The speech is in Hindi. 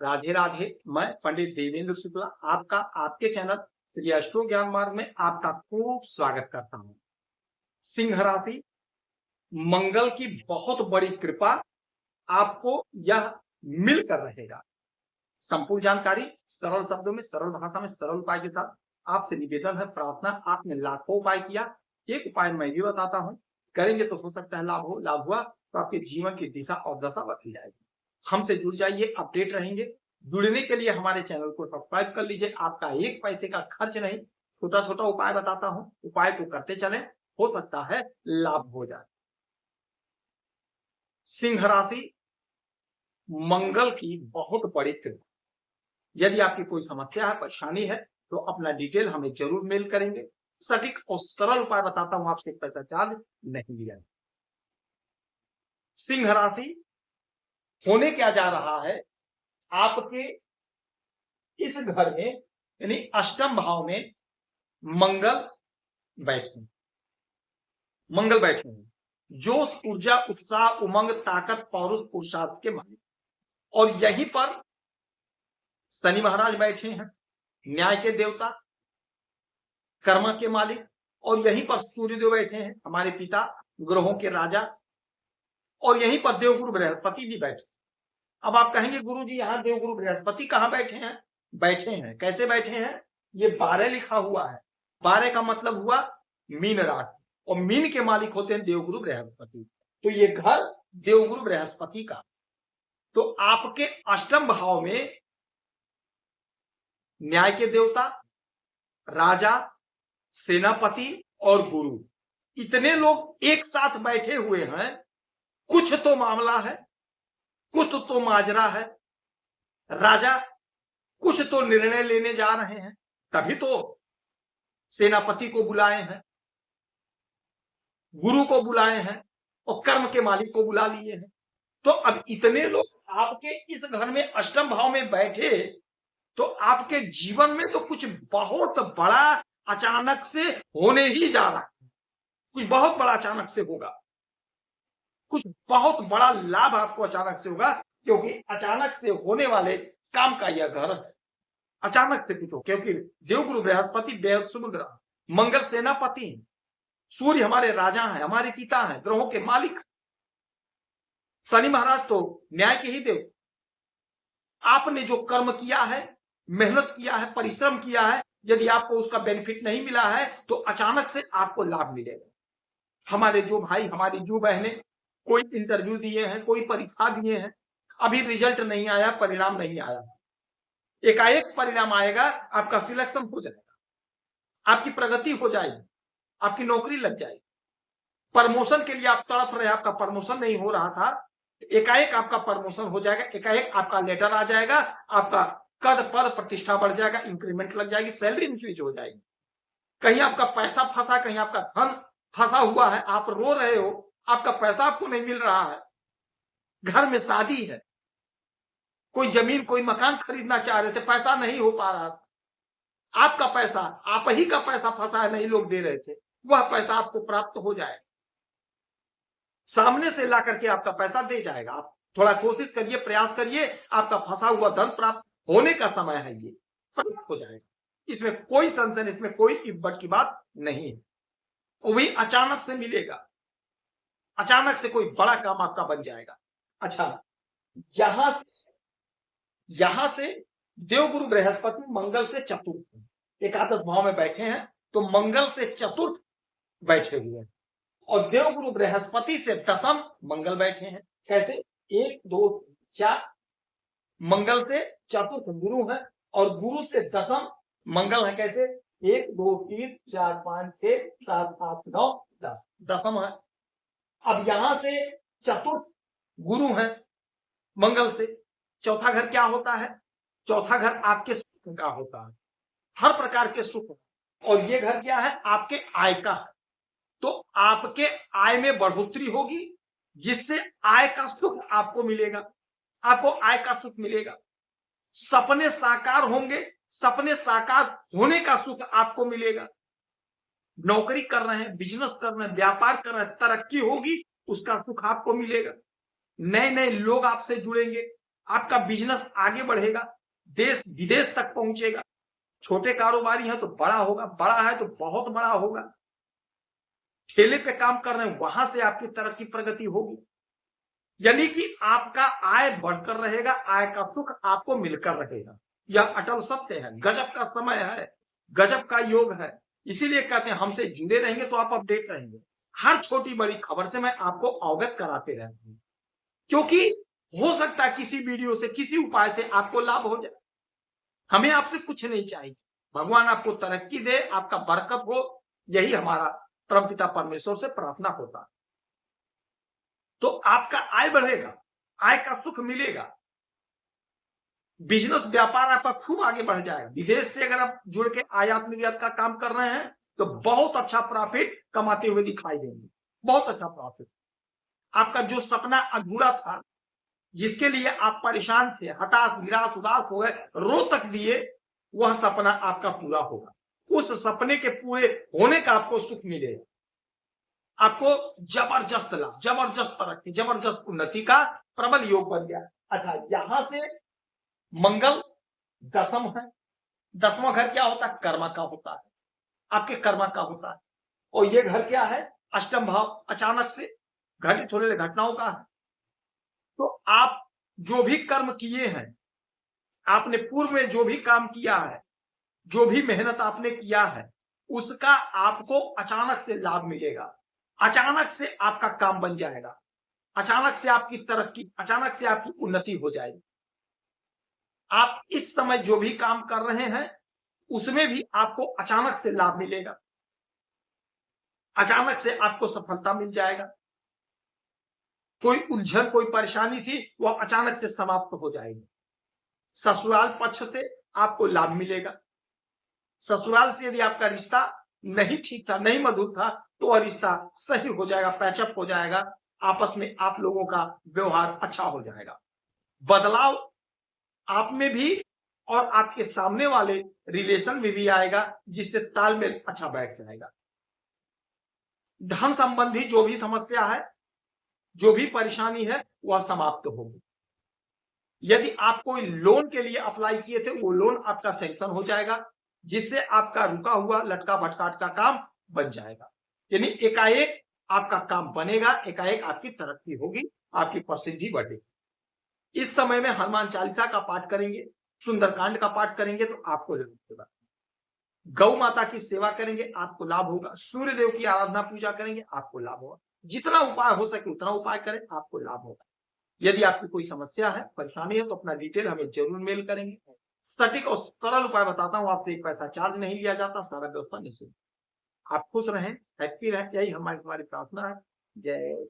राधे राधे। मैं पंडित देवेंद्र शुक्ला आपका आपके चैनल श्री अष्टो ज्ञान मार्ग में आपका खूब स्वागत करता हूं। सिंह राशि, मंगल की बहुत बड़ी कृपा आपको यह मिलकर रहेगा। संपूर्ण जानकारी सरल शब्दों में, सरल भाषा में, सरल उपाय के साथ आपसे निवेदन है, प्रार्थना। आपने लाखों उपाय किया, एक उपाय मैं भी बताता हूं, करेंगे तो हो सकता है लाभ हो। लाभ हुआ तो आपके जीवन की दिशा और दशा बदल जाएगी। हमसे जुड़ जाइए, अपडेट रहेंगे। जुड़ने के लिए हमारे चैनल को सब्सक्राइब कर लीजिए। आपका एक पैसे का खर्च नहीं, छोटा छोटा उपाय बताता हूं, उपाय को करते चलें, हो सकता है लाभ हो जाए। सिंह राशि, मंगल की बहुत बड़ी कृपा। यदि आपकी कोई समस्या है, परेशानी है, तो अपना डिटेल हमें जरूर मेल करेंगे। सटीक और सरल उपाय बताता हूं, आपसे पैसा चार्ज नहीं लिया। सिंह राशि, होने क्या जा रहा है, आपके इस घर में यानी अष्टम भाव में मंगल बैठे हैं। जोश, ऊर्जा, उत्साह, उमंग, ताकत, पौरुष, पुरुषार्थ के मालिक। और यहीं पर शनि महाराज बैठे हैं, न्याय के देवता, कर्म के मालिक। और यहीं पर सूर्यदेव बैठे हैं, हमारे पिता, ग्रहों के राजा। और यहीं पर देवगुरु बृहस्पति भी बैठे। अब आप कहेंगे गुरु जी यहाँ देवगुरु बृहस्पति कहाँ बैठे हैं? बैठे हैं, कैसे बैठे हैं? ये 12 लिखा हुआ है। 12 का मतलब हुआ मीन राशि, और मीन के मालिक होते हैं देवगुरु बृहस्पति। तो ये घर देवगुरु बृहस्पति का। तो आपके अष्टम भाव में न्याय के देवता, राजा, सेनापति और गुरु, इतने लोग एक साथ बैठे हुए हैं। कुछ तो मामला है, कुछ तो माजरा है। राजा कुछ तो निर्णय लेने जा रहे हैं, तभी तो सेनापति को बुलाए हैं, गुरु को बुलाए हैं और कर्म के मालिक को बुला लिए हैं। तो अब इतने लोग आपके इस घर में अष्टम भाव में बैठे, तो आपके जीवन में तो कुछ बहुत बड़ा अचानक से होने ही जा रहा है। कुछ बहुत बड़ा अचानक से होगा, कुछ बहुत बड़ा लाभ आपको अचानक से होगा, क्योंकि अचानक से होने वाले काम का यह घर है। अचानक से कुछ हो, क्योंकि देवगुरु बृहस्पति बेहद शुभ ग्रह, मंगल सेनापति, सूर्य हमारे राजा हैं, हमारे पिता हैं, ग्रहों के मालिक। शनि महाराज तो न्याय के ही देव। आपने जो कर्म किया है, मेहनत किया है, परिश्रम किया है, यदि आपको उसका बेनिफिट नहीं मिला है तो अचानक से आपको लाभ मिलेगा। हमारे जो भाई, हमारी जो बहनें कोई इंटरव्यू दिए हैं, कोई परीक्षा दिए हैं, अभी रिजल्ट नहीं आया, परिणाम नहीं आया, एकाएक परिणाम आएगा, आपका सिलेक्शन हो जाएगा, आपकी प्रगति हो जाएगी, आपकी नौकरी लग जाएगी। प्रमोशन के लिए आप तड़प रहे, आपका प्रमोशन नहीं हो रहा था, एकाएक आपका प्रमोशन हो जाएगा, एकाएक आपका लेटर आ जाएगा, आपका कद पद प्रतिष्ठा बढ़ जाएगा, इंक्रीमेंट लग जाएगी, सैलरी इंक्रीज हो जाएगी। कहीं आपका पैसा फंसा, कहीं आपका धन फंसा हुआ है, आप रो रहे हो, आपका पैसा आपको नहीं मिल रहा है, घर में शादी है, कोई जमीन, कोई मकान खरीदना चाह रहे थे, पैसा नहीं हो पा रहा, आपका पैसा, आप ही का पैसा फंसा है, नहीं लोग दे रहे थे, वह पैसा आपको प्राप्त हो जाएगा, सामने से ला करके आपका पैसा दे जाएगा। आप थोड़ा कोशिश करिए, प्रयास करिए, आपका फंसा हुआ धन प्राप्त होने का समय है, ये प्राप्त हो जाएगा। इसमें कोई संशय, इसमें कोई इब्बत की बात नहीं है। वो भी अचानक से मिलेगा, अचानक से कोई बड़ा काम आपका बन जाएगा। अच्छा, यहां से देवगुरु बृहस्पति मंगल से चतुर्थ एकादश भाव में बैठे हैं, तो मंगल से चतुर्थ बैठे हुए हैं, और देवगुरु बृहस्पति से दशम मंगल बैठे हैं। कैसे? 1 2 4 मंगल से चतुर्थ गुरु है, और गुरु से दशम मंगल है। कैसे? 1 2 3 4 5 6 7 8 9 10 दशम है। अब यहां से चतुर्थ गुरु है मंगल से। चौथा घर क्या होता है? चौथा घर आपके सुख का होता है, हर प्रकार के सुख। और ये घर क्या है? आपके आय का है। तो आपके आय में बढ़ोतरी होगी, जिससे आय का सुख आपको मिलेगा, आपको आय का सुख मिलेगा। सपने साकार होंगे, सपने साकार होने का सुख आपको मिलेगा। नौकरी कर रहे हैं, बिजनेस कर रहे हैं, व्यापार कर रहे हैं, तरक्की होगी, उसका सुख आपको मिलेगा। नए नए लोग आपसे जुड़ेंगे, आपका बिजनेस आगे बढ़ेगा, देश विदेश तक पहुंचेगा। छोटे कारोबारी हैं तो बड़ा होगा, बड़ा है तो बहुत बड़ा होगा। ठेले पे काम कर रहे हैं, वहां से आपकी तरक्की प्रगति होगी। यानी कि आपका आय बढ़कर रहेगा, आय का सुख आपको मिलकर रहेगा। यह अटल सत्य है। गजब का समय है, गजब का योग है। इसीलिए कहते हैं हमसे जुड़े रहेंगे तो आप अपडेट रहेंगे। हर छोटी बड़ी खबर से मैं आपको अवगत कराते रहता हूं, क्योंकि हो सकता है किसी वीडियो से, किसी उपाय से आपको लाभ हो जाए। हमें आपसे कुछ नहीं चाहिए, भगवान आपको तरक्की दे, आपका बरकत हो, यही हमारा परमपिता परमेश्वर से प्रार्थना होता है। तो आपका आय बढ़ेगा, आय का सुख मिलेगा, बिजनेस व्यापार आपका खूब आगे बढ़ जाएगा। विदेश से अगर आप जुड़ के आयात निर्यात का काम कर रहे हैं तो बहुत अच्छा प्रॉफिट कमाते हुए दिखाई देंगे, बहुत अच्छा प्रॉफिट। आपका जो सपना अधूरा था, जिसके लिए आप परेशान थे, हताश, निराश, उदास हो गए, रो तक दिए, वह सपना आपका पूरा होगा। उस सपने के पूरे होने का आपको सुख मिलेगा। आपको जबरदस्त लाभ, जबरदस्त तरक्की, जबरदस्त उन्नति का प्रबल योग बन गया। अच्छा, यहां से मंगल दसम है। दसवां घर क्या होता है? कर्म का होता है, आपके कर्म का होता है। और ये घर क्या है? अष्टम भाव, अचानक से घटित होने वाली घटनाओं का है। तो आप जो भी कर्म किए हैं, आपने पूर्व में जो भी काम किया है, जो भी मेहनत आपने किया है, उसका आपको अचानक से लाभ मिलेगा। अचानक से आपका काम बन जाएगा, अचानक से आपकी तरक्की, अचानक से आपकी उन्नति हो जाएगी। आप इस समय जो भी काम कर रहे हैं उसमें भी आपको अचानक से लाभ मिलेगा, अचानक से आपको सफलता मिल जाएगा। कोई उलझन, कोई परेशानी थी, वह अचानक से समाप्त हो जाएगी। ससुराल पक्ष से आपको लाभ मिलेगा। ससुराल से यदि आपका रिश्ता नहीं ठीक था, नहीं मधुर था, तो वह रिश्ता सही हो जाएगा, पैचअप हो जाएगा। आपस में आप लोगों का व्यवहार अच्छा हो जाएगा। बदलाव आप में भी और आपके सामने वाले रिलेशन में भी आएगा, जिससे तालमेल अच्छा बैठ जाएगा। धन संबंधी जो भी समस्या है, जो भी परेशानी है, वह समाप्त होगी। यदि आप कोई लोन के लिए अप्लाई किए थे, वो लोन आपका सैंक्शन हो जाएगा, जिससे आपका रुका हुआ लटका भटकाट का काम बन जाएगा। यानी एकाएक आपका काम बनेगा, एकाएक आपकी तरक्की होगी, आपकी प्रसिद्धि बढ़ेगी। इस समय में हनुमान चालीसा का पाठ करेंगे, सुंदरकांड का पाठ करेंगे तो आपको जरूर होगा। गौ माता की सेवा करेंगे, आपको लाभ होगा। सूर्य देव की आराधना पूजा करेंगे, आपको लाभ होगा। जितना उपाय हो सके उतना उपाय करें, आपको लाभ होगा। यदि आपकी कोई समस्या है, परेशानी है, तो अपना डिटेल हमें जरूर मेल करेंगे। सटीक और सरल उपाय बताता हूं, आपसे एक पैसा चार्ज नहीं लिया जाता, सारा व्यवस्था निःशुल्क। आप खुश रहें, हैप्पी रहें, यही हमारी प्रार्थना है। जय